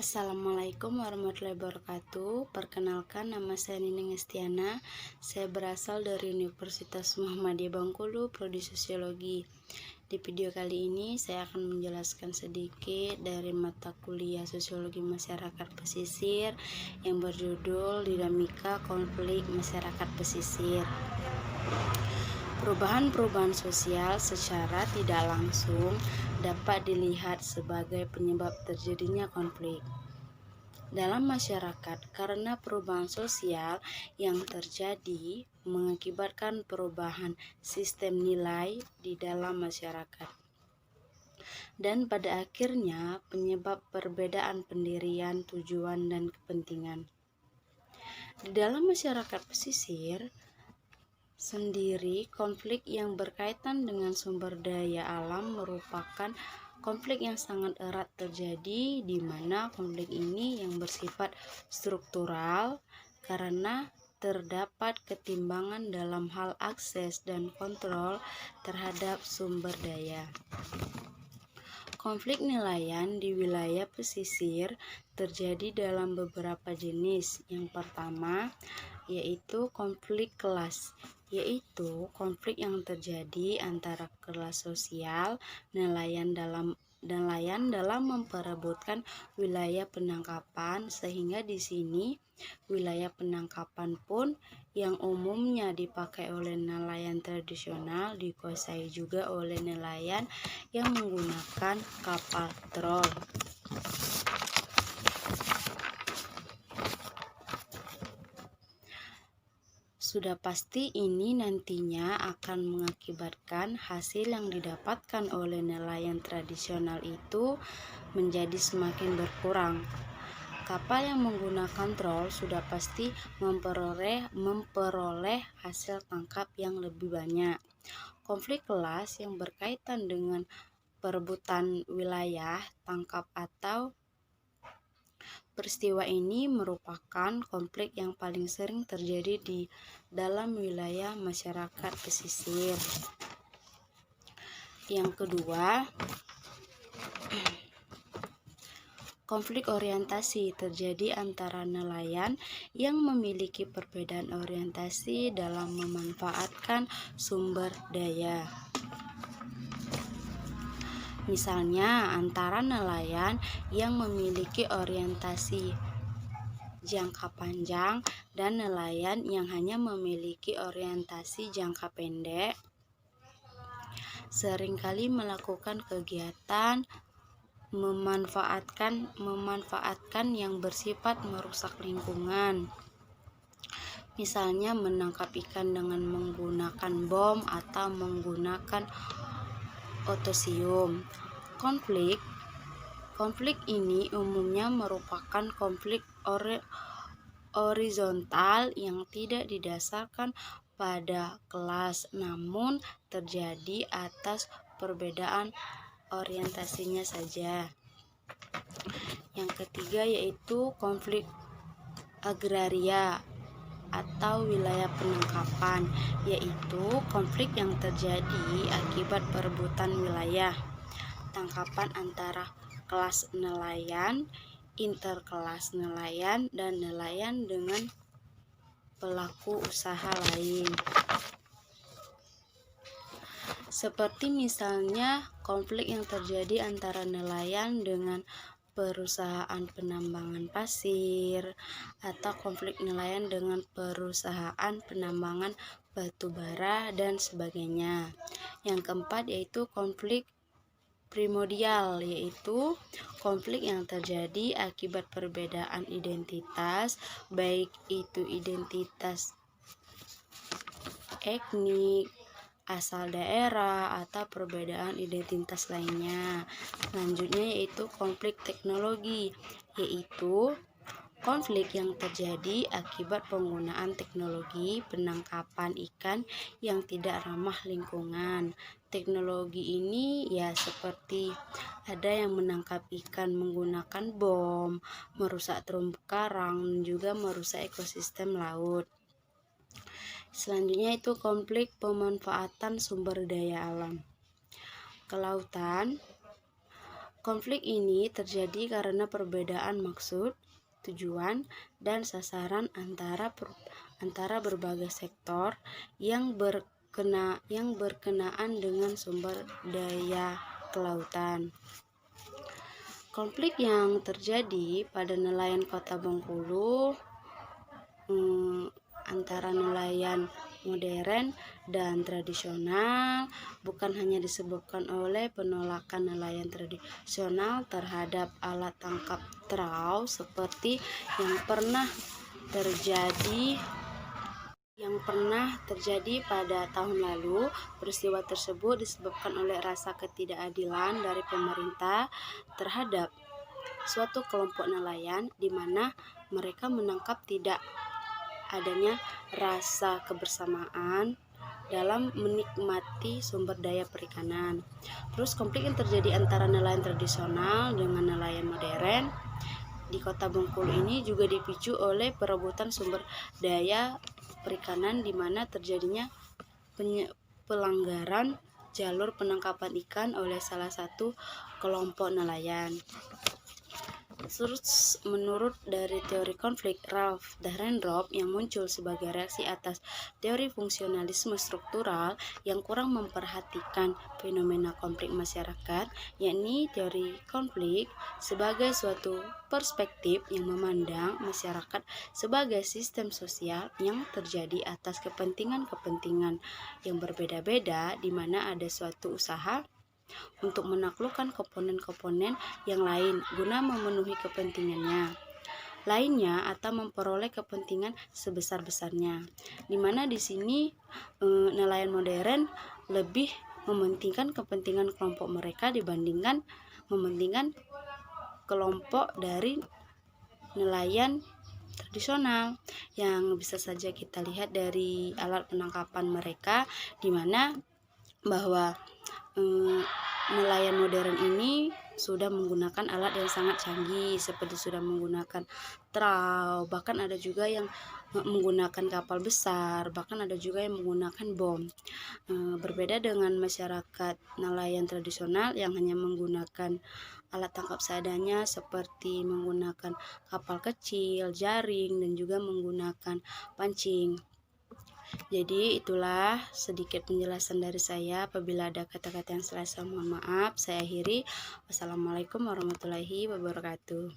Assalamualaikum warahmatullahi wabarakatuh. Perkenalkan, nama saya Nining Estiana. Saya berasal dari Universitas Muhammadiyah Bengkulu, Prodi Sosiologi. Di video kali ini saya akan menjelaskan sedikit dari mata kuliah Sosiologi Masyarakat Pesisir yang berjudul Dinamika Konflik Masyarakat Pesisir. Perubahan-perubahan sosial secara tidak langsung dapat dilihat sebagai penyebab terjadinya konflik dalam masyarakat karena perubahan sosial yang terjadi mengakibatkan perubahan sistem nilai di dalam masyarakat. Dan pada akhirnya penyebab perbedaan pendirian, tujuan, dan kepentingan. Di dalam masyarakat pesisir sendiri, konflik yang berkaitan dengan sumber daya alam merupakan konflik yang sangat erat terjadi, di mana konflik ini yang bersifat struktural karena terdapat ketimbangan dalam hal akses dan kontrol terhadap sumber daya. Konflik nelayan di wilayah pesisir terjadi dalam beberapa jenis. Yang pertama yaitu konflik kelas, yaitu konflik yang terjadi antara kelas sosial nelayan dalam memperebutkan wilayah penangkapan, sehingga di sini wilayah penangkapan pun yang umumnya dipakai oleh nelayan tradisional dikuasai juga oleh nelayan yang menggunakan kapal trol. Sudah pasti ini nantinya akan mengakibatkan hasil yang didapatkan oleh nelayan tradisional itu menjadi semakin berkurang. Kapal yang menggunakan trol sudah pasti memperoleh hasil tangkap yang lebih banyak. Konflik kelas yang berkaitan dengan perebutan wilayah tangkap atau peristiwa ini merupakan konflik yang paling sering terjadi di dalam wilayah masyarakat pesisir. Yang kedua, konflik orientasi terjadi antara nelayan yang memiliki perbedaan orientasi dalam memanfaatkan sumber daya. Misalnya antara nelayan yang memiliki orientasi jangka panjang dan nelayan yang hanya memiliki orientasi jangka pendek, seringkali melakukan kegiatan memanfaatkan yang bersifat merusak lingkungan. Misalnya menangkap ikan dengan menggunakan bom atau menggunakan otosium. Konflik ini umumnya merupakan konflik horizontal yang tidak didasarkan pada kelas, namun terjadi atas perbedaan orientasinya saja. Yang ketiga yaitu konflik agraria atau wilayah penangkapan, yaitu konflik yang terjadi akibat perebutan wilayah tangkapan antara kelas nelayan, interkelas nelayan, dan nelayan dengan pelaku usaha lain. Seperti misalnya konflik yang terjadi antara nelayan dengan perusahaan penambangan pasir, atau konflik nelayan dengan perusahaan penambangan batu bara dan sebagainya. Yang keempat yaitu konflik primordial, yaitu konflik yang terjadi akibat perbedaan identitas, baik itu identitas etnik, asal daerah, atau perbedaan identitas lainnya. Selanjutnya yaitu konflik teknologi, yaitu konflik yang terjadi akibat penggunaan teknologi penangkapan ikan yang tidak ramah lingkungan. Teknologi ini ya seperti ada yang menangkap ikan menggunakan bom, merusak terumbu karang, dan juga merusak ekosistem laut. Selanjutnya itu konflik pemanfaatan sumber daya alam. Kelautan Konflik ini terjadi karena perbedaan maksud, tujuan, dan sasaran antara berbagai sektor yang berkenaan dengan sumber daya kelautan. Konflik yang terjadi pada nelayan Kota Bengkulu antara nelayan modern dan tradisional bukan hanya disebabkan oleh penolakan nelayan tradisional terhadap alat tangkap trau seperti yang pernah terjadi pada tahun lalu. Peristiwa tersebut disebabkan oleh rasa ketidakadilan dari pemerintah terhadap suatu kelompok nelayan di mana mereka menangkap tidak adanya rasa kebersamaan dalam menikmati sumber daya perikanan. Terus konflik yang terjadi antara nelayan tradisional dengan nelayan modern di Kota Bengkulu ini juga dipicu oleh perebutan sumber daya perikanan di mana terjadinya pelanggaran jalur penangkapan ikan oleh salah satu kelompok nelayan. Terus menurut dari teori konflik Ralph Dahrendorf yang muncul sebagai reaksi atas teori fungsionalisme struktural yang kurang memperhatikan fenomena konflik masyarakat, yakni teori konflik sebagai suatu perspektif yang memandang masyarakat sebagai sistem sosial yang terjadi atas kepentingan-kepentingan yang berbeda-beda, di mana ada suatu usaha untuk menaklukkan komponen-komponen yang lain guna memenuhi kepentingannya lainnya atau memperoleh kepentingan sebesar-besarnya. Di mana di sini nelayan modern lebih mementingkan kepentingan kelompok mereka dibandingkan mementingkan kelompok dari nelayan tradisional yang bisa saja kita lihat dari alat penangkapan mereka, di mana bahwa nelayan modern ini sudah menggunakan alat yang sangat canggih seperti sudah menggunakan trau, bahkan ada juga yang menggunakan kapal besar, bahkan ada juga yang menggunakan bom. Berbeda dengan masyarakat nelayan tradisional yang hanya menggunakan alat tangkap seadanya seperti menggunakan kapal kecil, jaring, dan juga menggunakan pancing. Jadi itulah sedikit penjelasan dari saya. Apabila ada kata-kata yang salah, mohon maaf. Saya akhiri. Wassalamualaikum warahmatullahi wabarakatuh.